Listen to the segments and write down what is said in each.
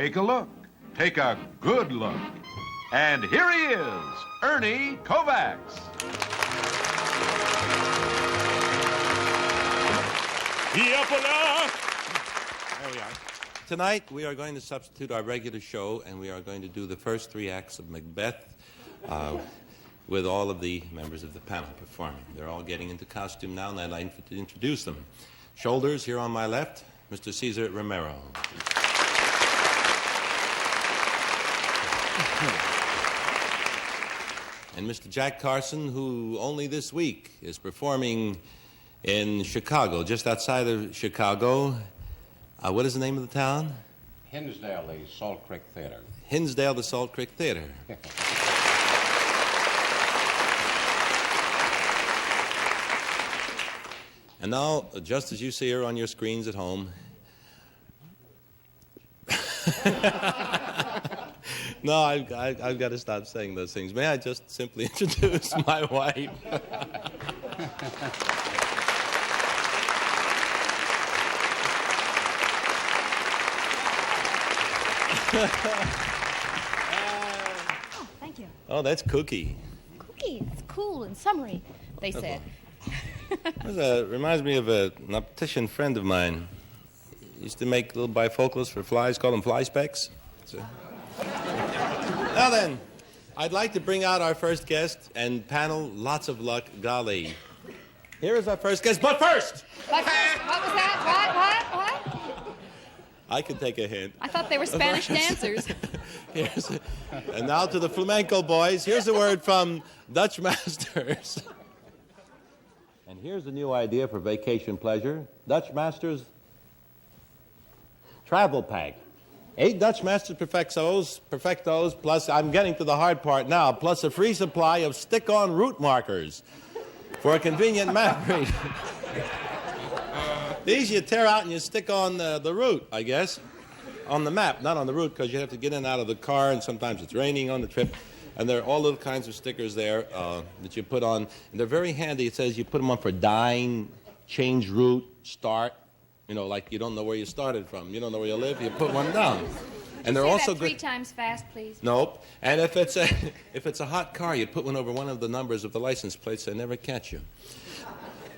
Take a look. Take a good look. And here he is, Ernie Kovacs. There we are. Tonight, we are going to substitute our regular show, and we are going to do the first 3 acts of Macbeth with all of the members of the panel performing. They're all getting into costume now, and I'd like to introduce them. Shoulders, here on my left, Mr. Cesar Romero. And Mr. Jack Carson, who only this week is performing in Chicago, just outside of Chicago. What is the name of the town? Hinsdale, the Salt Creek Theater. Hinsdale, the Salt Creek Theater. And now, just as you see her on your screens at home... No, I've got to stop saying those things. May I just simply introduce my wife? Oh, thank you. Oh, that's Cookie. Cookie, it's cool and summery, they said. Reminds me of an optician friend of mine. He used to make little bifocals for flies, call them fly specks. Now then, I'd like to bring out our first guest and panel, lots of luck, golly. Here is our first guest, but first! What was that? What? I can take a hint. I thought they were Spanish dancers. And now to the flamenco boys. Here's a word from Dutch Masters. And here's a new idea for vacation pleasure. Dutch Masters Travel Pack. 8 Dutch Masters Perfectos, plus, I'm getting to the hard part now, plus a free supply of stick-on route markers for a convenient map reading. These you tear out and you stick on the route, I guess, on the map, not on the route, because you have to get in and out of the car, and sometimes it's raining on the trip. And there are all little kinds of stickers there that you put on. And they're very handy. It says you put them on for dine, change route, start. You know, like you don't know where you started from. You don't know where you live, you put one down. And they're also good. 3 times fast, please. Nope. And if it's a hot car, you put one over one of the numbers of the license plates. They never catch you.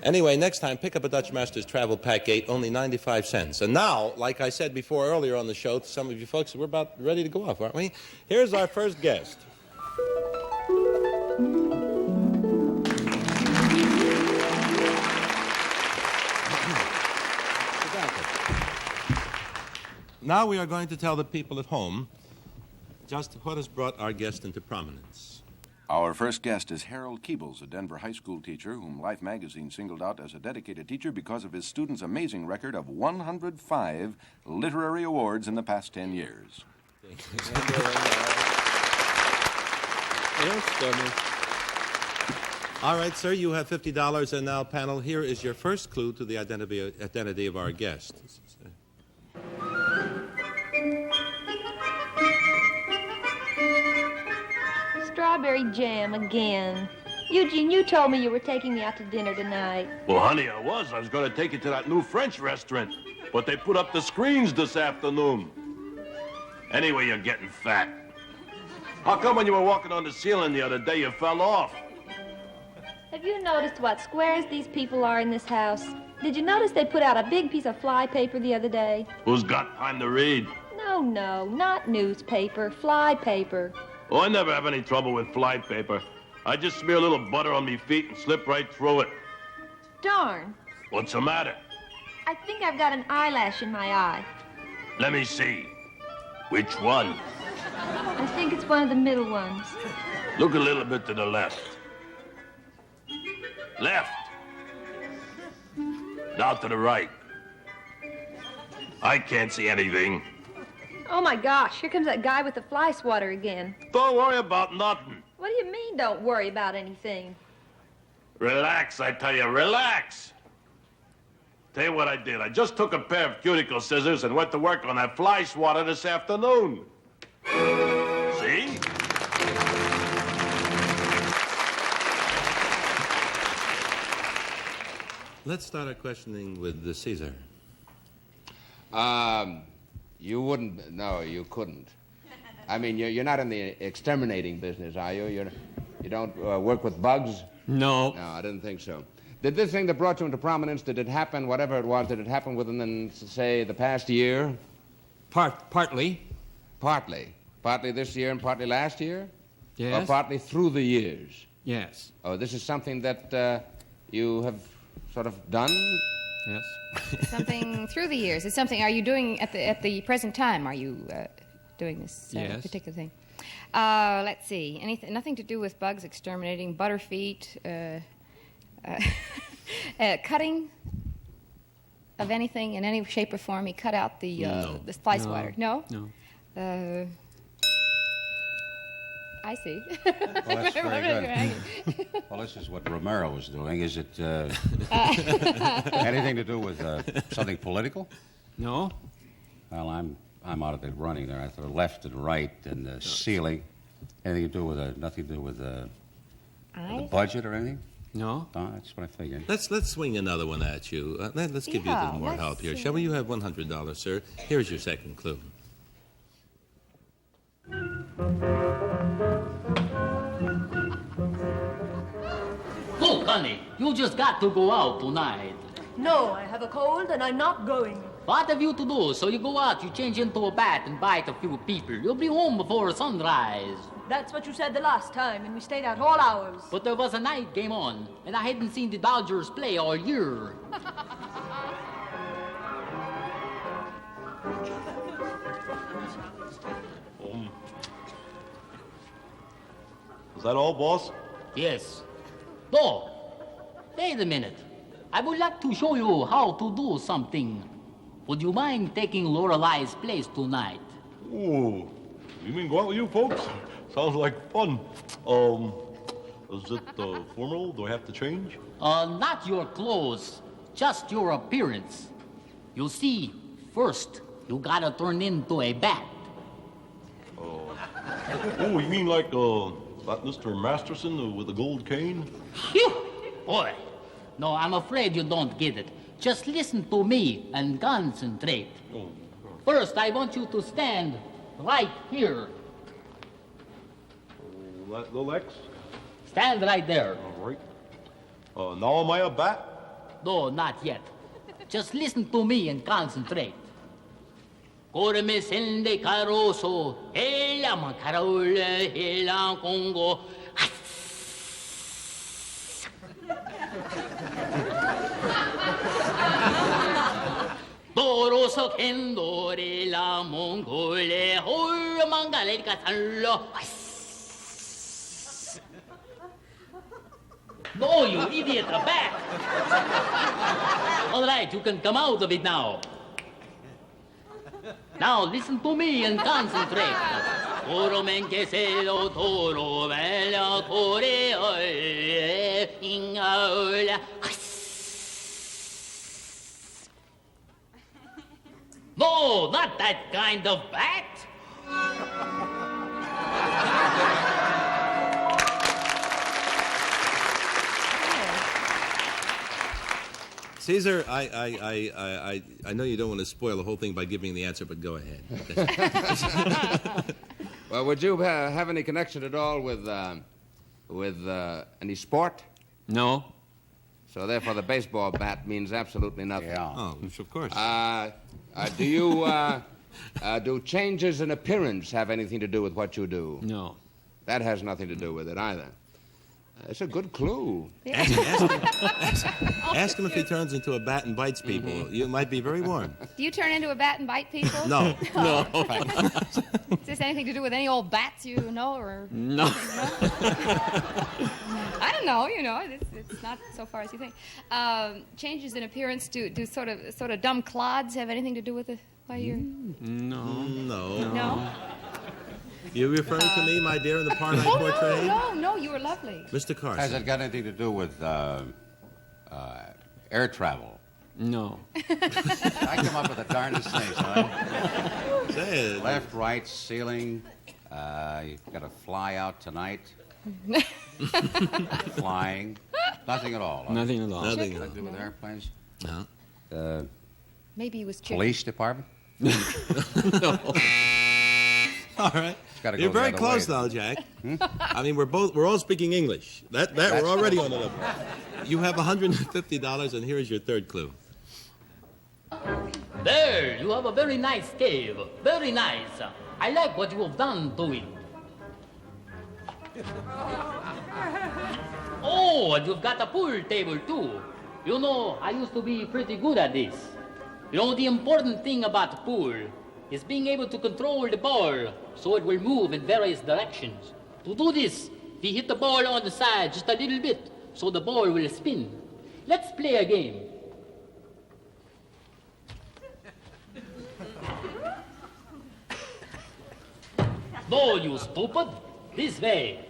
Anyway, next time, pick up a Dutch Masters Travel Pack 8, only 95 cents. And now, like I said before earlier on the show, to some of you folks, we're about ready to go off, aren't we? Here's our first guest. Now we are going to tell the people at home just what has brought our guest into prominence. Our first guest is Harold Keebles, a Denver high school teacher whom Life magazine singled out as a dedicated teacher because of his students' amazing record of 105 literary awards in the past 10 years. All right, sir, you have $50, and now, panel, here is your first clue to the identity of our guest. Strawberry jam again. Eugene, you told me you were taking me out to dinner tonight. Well, honey, I was going to take you to that new French restaurant, but they put up the screens this afternoon. Anyway, you're getting fat. How come when you were walking on the ceiling the other day, you fell off? Have you noticed what squares these people are in this house? Did you notice they put out a big piece of fly paper the other day? Who's got time to read? No, not newspaper, fly paper. Oh, I never have any trouble with fly paper. I just smear a little butter on me feet and slip right through it. Darn. What's the matter? I think I've got an eyelash in my eye. Let me see. Which one? I think it's one of the middle ones. Look a little bit to the left. Left. Now to the right. I can't see anything. Oh, my gosh, here comes that guy with the fly swatter again. Don't worry about nothing. What do you mean, don't worry about anything? Relax, I tell you, relax. Tell you what I did. I just took a pair of cuticle scissors and went to work on that fly swatter this afternoon. See? Let's start our questioning with Cesar. You wouldn't. No, you couldn't. I mean, you're not in the exterminating business, are you? You don't work with bugs? No. No, I didn't think so. Did this thing that brought you into prominence, did it happen, whatever it was, did it happen within, say, the past year? Partly. Partly. Partly this year and partly last year? Yes. Or partly through the years? Yes. Oh, this is something that you have sort of done? Yes. Something through the years. It's something. Are you doing at the present time? Are you doing this Yes. particular thing? Let's see. Nothing to do with bugs, exterminating, butterfeet, cutting of anything in any shape or form. He cut out the fly swatter. No. No. I see. Well, that's very good. Well, this is what Romero was doing. Is it anything to do with something political? No. Well, I'm out of the running there. I thought left and right and the ceiling. Anything to do with nothing to do with the budget or anything? No. Oh, that's what I figured. Let's swing another one at you. Let's give you a little more help here. Shall we? You have $100, sir. Here's your second clue. Look, honey, you just got to go out tonight. No, I have a cold and I'm not going. What have you to do? So you go out, you change into a bat and bite a few people. You'll be home before sunrise. That's what you said the last time, and we stayed out all hours. But there was a night game on, and I hadn't seen the Dodgers play all year. Is that all, boss? Yes. No. Wait a minute. I would like to show you how to do something. Would you mind taking Lorelei's place tonight? Ooh, you mean go out with you folks? Sounds like fun. Is it formal? Do I have to change? Not your clothes, just your appearance. You see, first, you gotta turn into a bat. Oh, you mean like that Mr. Masterson with the gold cane? Phew! Boy, no, I'm afraid you don't get it. Just listen to me and concentrate. Oh, First, I want you to stand right here. that little X? Stand right there. All right. Now am I a bat? No, not yet. Just listen to me and concentrate. Corme sende caroso, e la macarola, e la congo. Toro socchendo re la mongole, hor mangale catallo. No, you idiot, a bat! All right, you can come out of it now. Now listen to me and concentrate. Toro men que se lo toro, bella tore, inga. No, not that kind of bat. Cesar, I know you don't want to spoil the whole thing by giving the answer, but go ahead. Well, would you have any connection at all with any sport? No. So therefore, the baseball bat means absolutely nothing. Yeah. Oh, of course. Do you do changes in appearance have anything to do with what you do? No. That has nothing to do with it either. It's a good clue. Ask him if he turns into a bat and bites people. You might be very warm. Do you turn into a bat and bite people? No. No. Is this anything to do with any old bats you know, or? No. I don't know. You know, it's not so far as you think. Changes in appearance do sort of dumb clods have anything to do with why you're? No. No. You referring to me, my dear, in the part I portrayed? No, you were lovely. Mr. Carson. Has it got anything to do with air travel? No. I come up with the darndest things, huh? Say it. Left, right, ceiling. You've got to fly out tonight. Flying. Nothing at all. Huh? Nothing at all. Nothing. Nothing to do with airplanes? No. Maybe he was chicken. Police department? All right. gotta go You're the very other close way, now, Jack. I mean, we're all speaking English. That we're already on the level. You have $150, and here is your third clue. There, you have a very nice cave. Very nice. I like what you have done to it. Oh, and you've got a pool table, too. You know, I used to be pretty good at this. You know, the important thing about the pool is being able to control the ball so it will move in various directions. To do this, we hit the ball on the side just a little bit so the ball will spin. Let's play a game. No, you stupid. This way.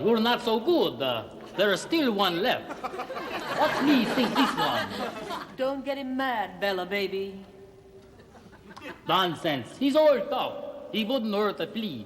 You're not so good. There is still one left. Watch me think this one. Don't get him mad, Bella, baby. Nonsense. He's all tough. He wouldn't hurt a flea.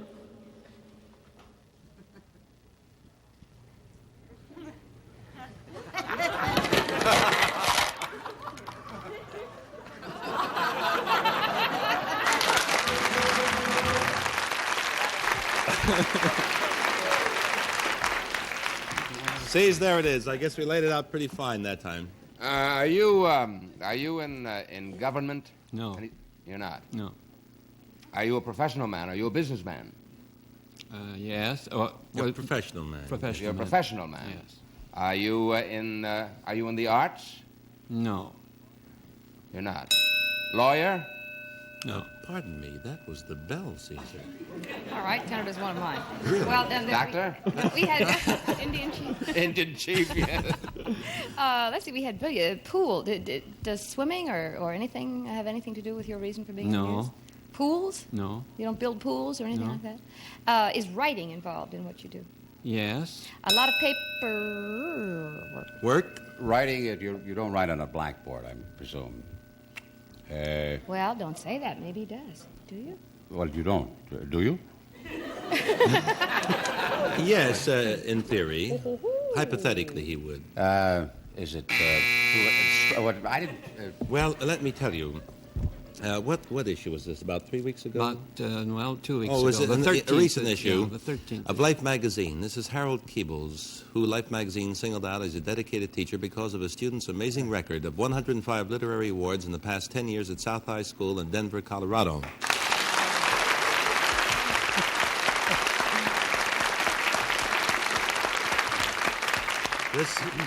See, there it is. I guess we laid it out pretty fine that time. Are you in government? No. You're not. No. Are you a professional man? Are you a businessman? Yes. You're a professional man. Professional. You're a man. professional man. Yes. Are you in the arts? No. You're not. Lawyer? No. Pardon me, that was the bell, Caesar. All right, Canada's one of mine. Really? Well, then Doctor? we had Indian chief. Indian chief, yes. Let's see, we had pool. Does swimming or anything have anything to do with your reason for being No. confused? Pools? No. You don't build pools or anything No. like that? Is writing involved in what you do? Yes. A lot of paper work. Work? Writing, you don't write on a blackboard, I presume. Well, don't say that. Maybe he does. Do you? Well, you don't, do you? Yes, in theory. Hypothetically, he would. Is it? What I didn't. Well, let me tell you. What issue was this? About 3 weeks ago? About 2 weeks Oh, ago. was it the 13th, a recent issue? Yeah, the 13th. Of Life magazine. This is Harold Keebles, who Life magazine singled out as a dedicated teacher because of his students' amazing record of 105 literary awards in the past 10 years at South High School in Denver, Colorado.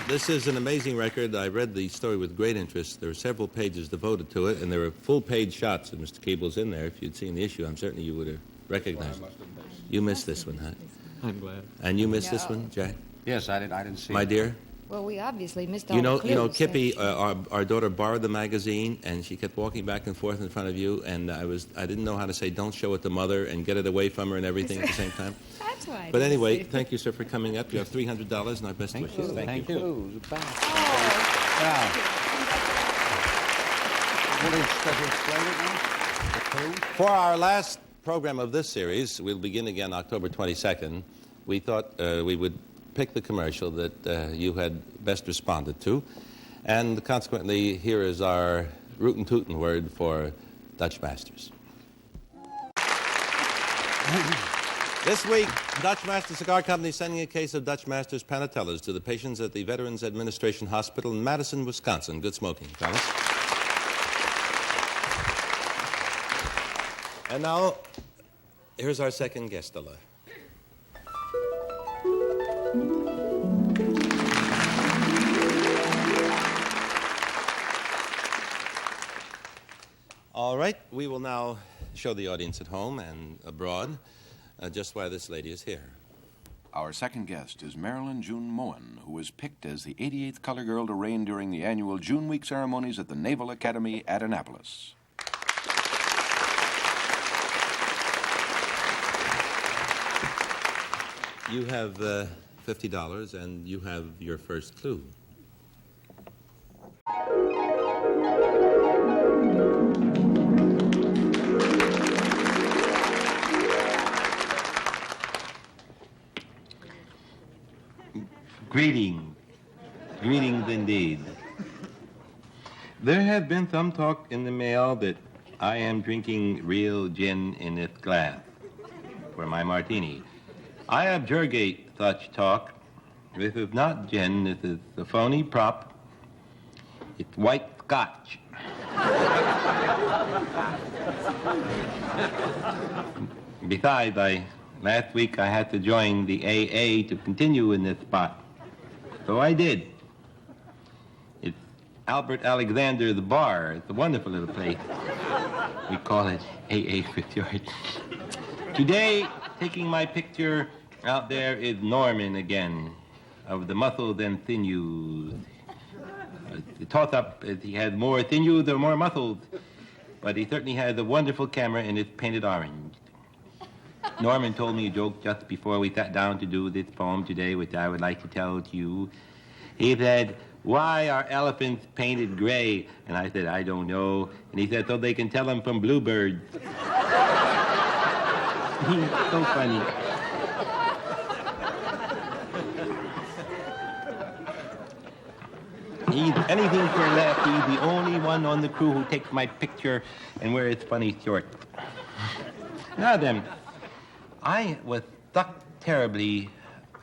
This is an amazing record. I read the story with great interest. There are several pages devoted to it, and there are full-page shots of Mr. Keebles in there. If you'd seen the issue, I'm certain you would have recognized it. You missed this one, huh? I'm glad. And you missed this one, Jack? Yes, I didn't see. My it. dear? Well, we obviously missed all You the know, clues. Kippy, our daughter borrowed the magazine, and she kept walking back and forth in front of you, and I didn't know how to say, don't show it to Mother, and get it away from her and everything at the same time. That's why. I But didn't anyway, see it. thank you, sir, for coming up. You have $300, and our best Thank wishes. you. Thank you. Clues back. Oh, Now, will you explain it now? The clue? For our last program of this series, we'll begin again October 22nd. We thought we would pick the commercial that you had best responded to. And consequently, here is our rootin' tootin' word for Dutch Masters. This week, Dutch Master Cigar Company is sending a case of Dutch Masters Panatellas to the patients at the Veterans Administration Hospital in Madison, Wisconsin. Good smoking, fellas. And now, here's our second guest, Ella. All right, we will now show the audience at home and abroad just why this lady is here. Our second guest is Marilyn June Moen, who was picked as the 88th color girl to reign during the annual June Week ceremonies at the Naval Academy at Annapolis. You have $50, and you have your first clue. Greetings indeed. There have been some talk in the mail that I am drinking real gin in this glass for my martini. I objurgate such talk. This is not gin, this is a phony prop. It's white scotch. Besides, last week I had to join the AA to continue in this spot. So I did. It's Albert Alexander's Bar. It's a wonderful little place. We call it AA for short. Today, taking my picture out there is Norman again, of the muscles and sinews. The toss-up is he has more sinews or more muscles, but he certainly has a wonderful camera and it's painted orange. Norman told me a joke just before we sat down to do this poem today, which I would like to tell to you. He said, "Why are elephants painted gray?" And I said, "I don't know." And he said, "So they can tell them from bluebirds." He's so funny. He's anything for a laugh. He's the only one on the crew who takes my picture and wears funny shorts. Now then, I was stuck terribly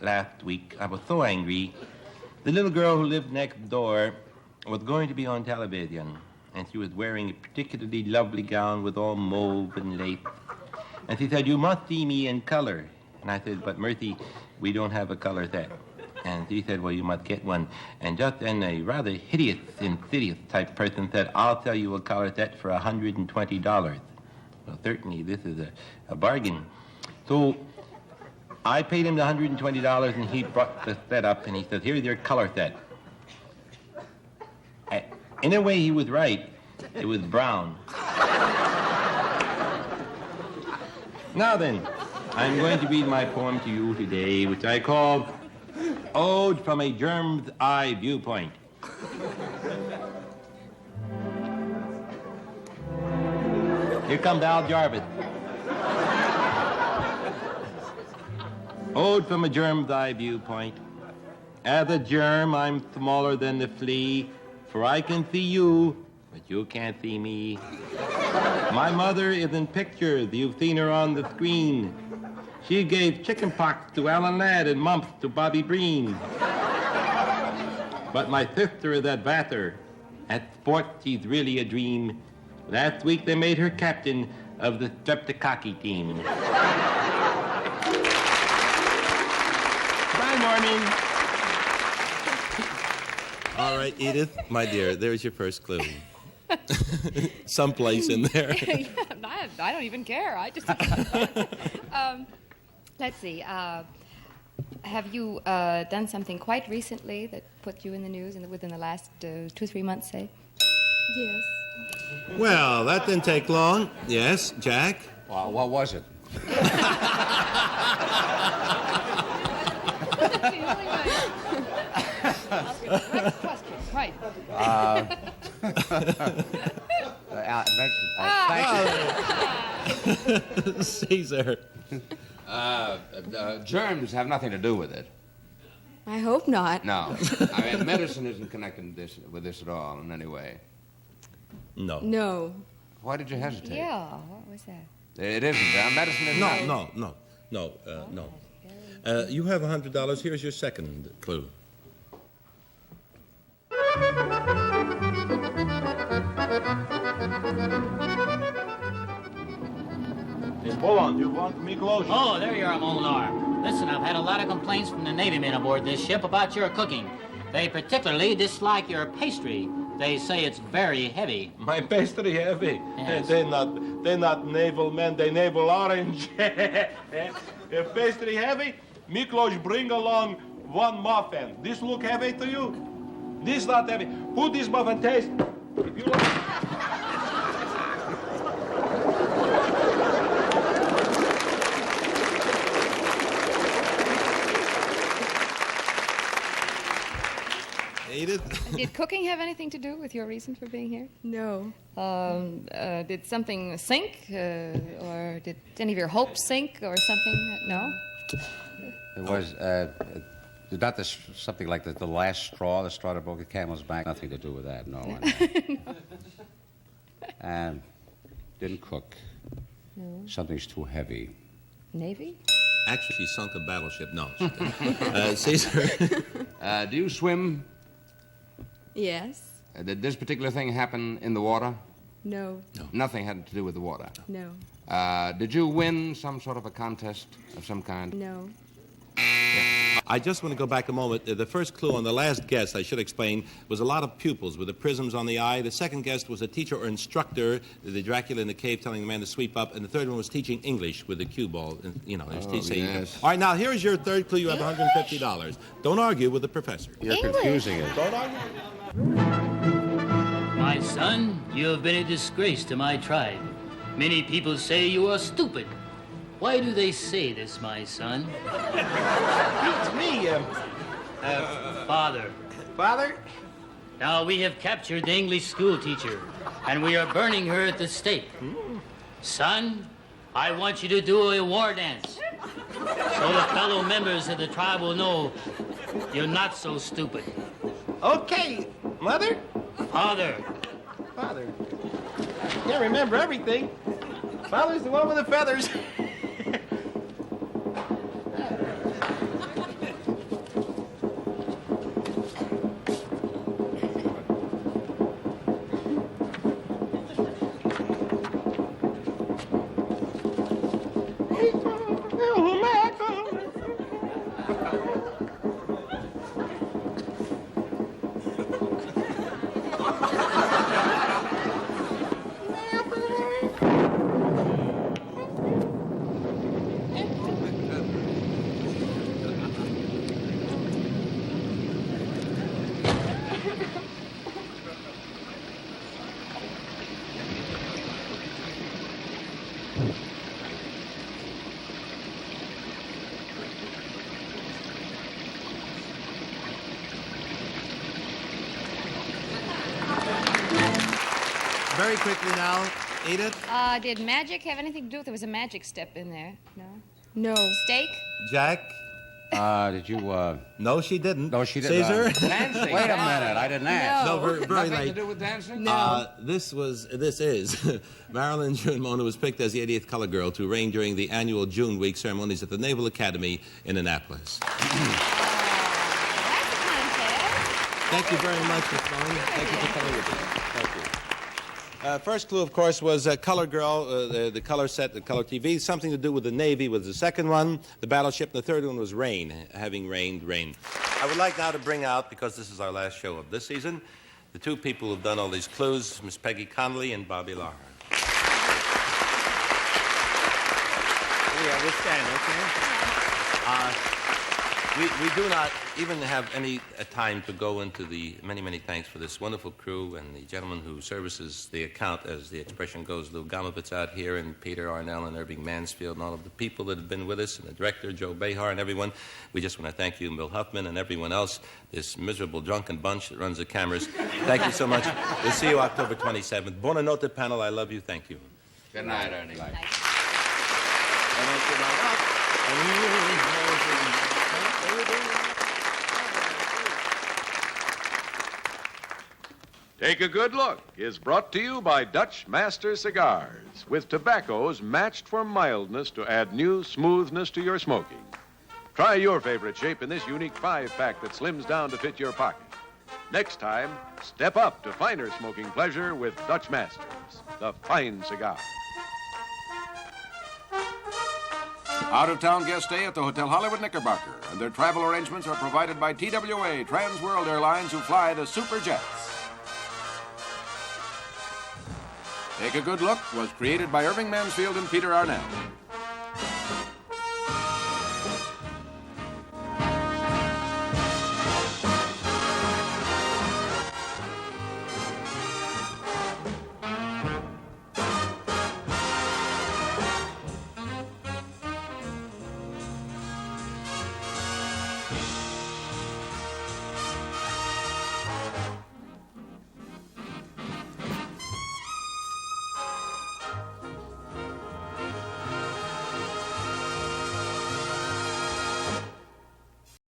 last week. I was so angry. The little girl who lived next door was going to be on television, and she was wearing a particularly lovely gown with all mauve and lace. And she said, "You must see me in color." And I said, "But Mercy, we don't have a color set." And she said, "Well, you must get one." And just then a rather hideous, insidious type person said, "I'll sell you a color set for $120. Well, certainly this is a bargain. So I paid him the $120, and he brought the set up, and he says, "Here's your color set." In a way, he was right. It was brown. Now then, I'm going to read my poem to you today, which I call Ode from a Germ's Eye Viewpoint. Here comes Al Jarvis. Ode from a germ's eye viewpoint. As a germ, I'm smaller than the flea, for I can see you, but you can't see me. My mother is in pictures. You've seen her on the screen. She gave chicken pox to Alan Ladd and mumps to Bobby Breen. But my sister is at Vassar. At sports, she's really a dream. Last week, they made her captain of the Streptococcus team. Bye, Norman. All right, Edith, my dear, there's your first clue. Someplace in there. I don't even care. I just. Let's see. Have you done something quite recently that put you in the news within the last 2-3 months, say? Yes. Well, that didn't take long. Yes, Jack? Well, what was it? That's the only way. Ask a direct question. Right. Thank you. Caesar. Germs have nothing to do with it. I hope not. No. I mean, medicine isn't connected with this at all in any way. No. No. Why did you hesitate? Yeah, what was that? It isn't. Medicine is not. No. You have $100. Here's your second clue. Hey, Boland, you want me close? Oh, there you are, Molinar. Listen, I've had a lot of complaints from the Navy men aboard this ship about your cooking. They particularly dislike your pastry. They say it's very heavy. My pastry heavy. Yes. They're not naval men, they naval orange. Pastry heavy? Miklos, bring along one muffin. This look heavy to you? This not heavy. Who this muffin taste? If you like... Edith? Did cooking have anything to do with your reason for being here? No. Did something sink? Or did any of your hopes sink or something? No? It was not this, something like the last straw, the straw that broke the camel's back. Nothing to do with that, no. And didn't cook. No. Something's too heavy. Navy? Actually, she sunk a battleship. No. She didn't. Cesar? Do you swim? Yes. Did this particular thing happen in the water? No. Nothing had to do with the water. No. Did you win some sort of a contest of some kind? No. I just want to go back a moment. The first clue on the last guest, I should explain, was a lot of pupils with the prisms on the eye. The second guest was a teacher or instructor, the Dracula in the cave telling the man to sweep up. And the third one was teaching English with the cue ball. And, you know, yes. All right, now here's your third clue. You have $150. Don't argue with the professor. You're confusing it. Don't argue. My son, you have been a disgrace to my tribe. Many people say you are stupid. Why do they say this, my son? It's me, Father. Father? Now we have captured the English school teacher, and we are burning her at the stake. Son, I want you to do a war dance, so the fellow members of the tribe will know you're not so stupid. Okay, Mother? Father. Father. I can't remember everything. Father's the one with the feathers. Very quickly now, Edith. Did magic have anything to do with it? There was a magic step in there. No? No. Steak? Jack. Did you, No, she didn't. No, she didn't. Caesar? Dancing. Wait a minute, I didn't ask. No, very Nothing late. to do with dancing? No. This is Marilyn June Mona was picked as the 80th color girl to reign during the annual June Week ceremonies at the Naval Academy in Annapolis. That's a contest. Thank you very much, Miss Mullen. Thank you for coming with me. Thank you. First clue, of course, was Color Girl, the color set, the color TV. Something to do with the Navy was the second one, the battleship, and the third one was rain, having rained, rain. I would like now to bring out, because this is our last show of this season, the two people who've done all these clues, Miss Peggy Connolly and Bobby Lara. Yeah, we'll stand, okay? We do not even have any time to go into the many, many thanks for this wonderful crew and the gentleman who services the account, as the expression goes, Lou Gomovitz out here, and Peter Arnell and Irving Mansfield, and all of the people that have been with us, and the director, Joe Behar, and everyone. We just want to thank you, Bill Huffman, and everyone else, this miserable drunken bunch that runs the cameras. Thank you so much. We'll see you October 27th. Buona notte, panel. I love you. Thank you. Good night, Ernie. Take a Good Look is brought to you by Dutch Master Cigars, with tobaccos matched for mildness to add new smoothness to your smoking. Try your favorite shape in this unique 5-pack that slims down to fit your pocket. Next time, step up to finer smoking pleasure with Dutch Masters, the fine cigar. Out-of-town guests stay at the Hotel Hollywood Knickerbocker, and their travel arrangements are provided by TWA, Trans World Airlines, who fly the Super Jets. Take a Good Look was created by Irving Mansfield and Peter Arnell.